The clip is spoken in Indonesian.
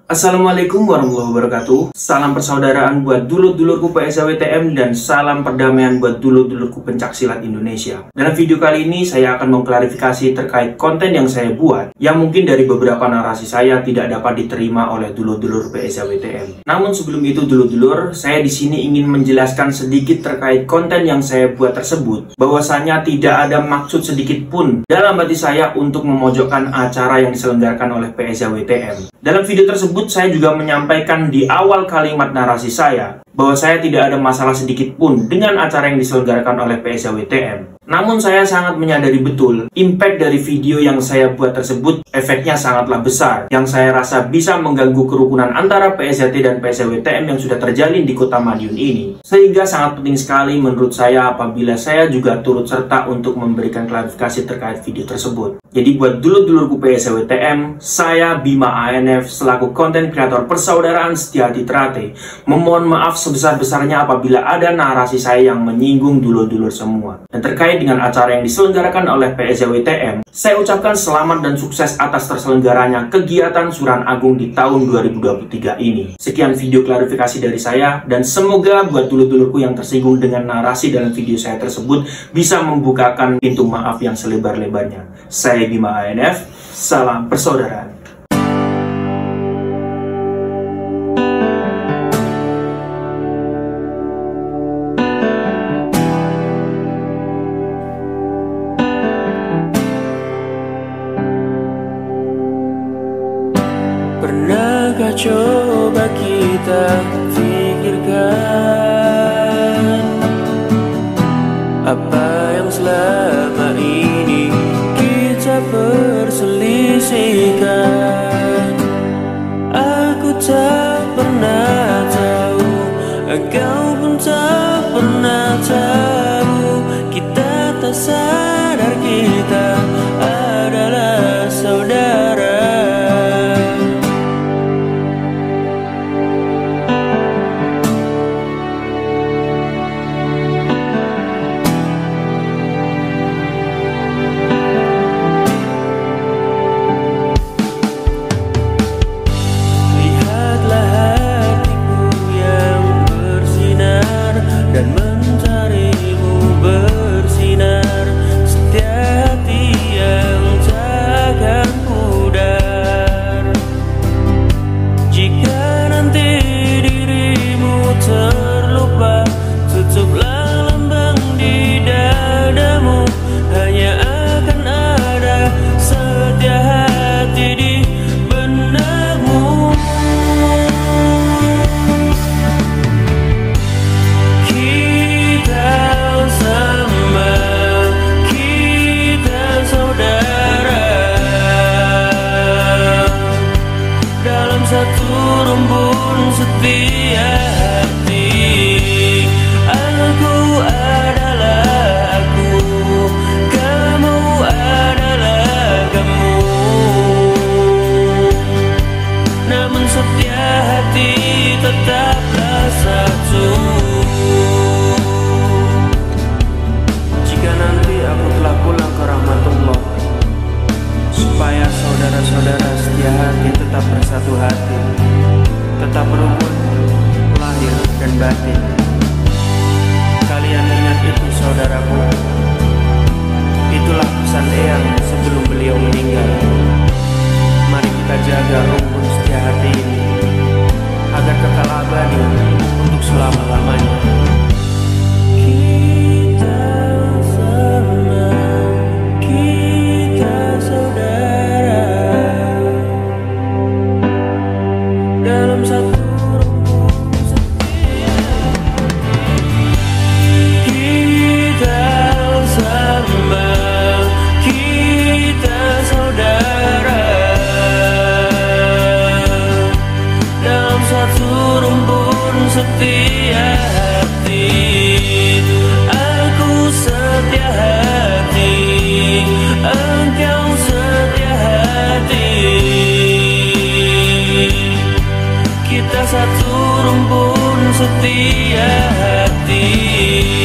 Assalamualaikum warahmatullahi wabarakatuh. Salam persaudaraan buat dulur-dulurku PSAWTM dan salam perdamaian buat dulur-dulurku pencaksilat Indonesia. Dalam video kali ini saya akan mengklarifikasi terkait konten yang saya buat yang mungkin dari beberapa narasi saya tidak dapat diterima oleh dulur-dulur PSAWTM. Namun sebelum itu dulur-dulur, saya di sini ingin menjelaskan sedikit terkait konten yang saya buat tersebut, bahwasanya tidak ada maksud sedikit pun dalam hati saya untuk memojokkan acara yang diselenggarakan oleh PSAWTM. Dalam video tersebut saya juga menyampaikan di awal kalimat narasi saya bahwa saya tidak ada masalah sedikit pun dengan acara yang diselenggarakan oleh PSAWTM. Namun saya sangat menyadari betul impact dari video yang saya buat tersebut efeknya sangatlah besar, yang saya rasa bisa mengganggu kerukunan antara PSAT dan PSAWTM yang sudah terjalin di Kota Madiun ini. Sehingga sangat penting sekali menurut saya apabila saya juga turut serta untuk memberikan klarifikasi terkait video tersebut. Jadi buat dulur-dulurku PSAWTM, saya Bima ANF selaku konten kreator persaudaraan Setiahati Terate memohon maaf sebesar-besarnya apabila ada narasi saya yang menyinggung dulur-dulur semua. Dan terkait dengan acara yang diselenggarakan oleh PSAWTM, saya ucapkan selamat dan sukses atas terselenggaranya kegiatan Suran Agung di tahun 2023 ini. Sekian video klarifikasi dari saya, dan semoga buat dulur-dulurku yang tersinggung dengan narasi dalam video saya tersebut bisa membukakan pintu maaf yang selebar-lebarnya. Saya Bima ANF, salam persaudaraan. Pernahkah coba kita pikirkan apa yang selama ini kita perselisihkan? Aku tak pernah tahu, engkau pun tak pernah tahu. Kita tak sadar kita adalah saudara. Satu rumpun setia hati, aku adalah aku, kamu adalah kamu. Namun setia hati tetaplah satu. Jika nanti aku telah pulang ke rahmatullah, supaya saudara-saudara setia hati tetap bersatu hati, tetap rukun, lahir dan batin. Kalian ingat itu saudaraku, itulah pesan Eyang sebelum beliau meninggal. Mari kita jaga rukun setia hati ini agar kekal abadi untuk selama-lamanya. Kita setia hati.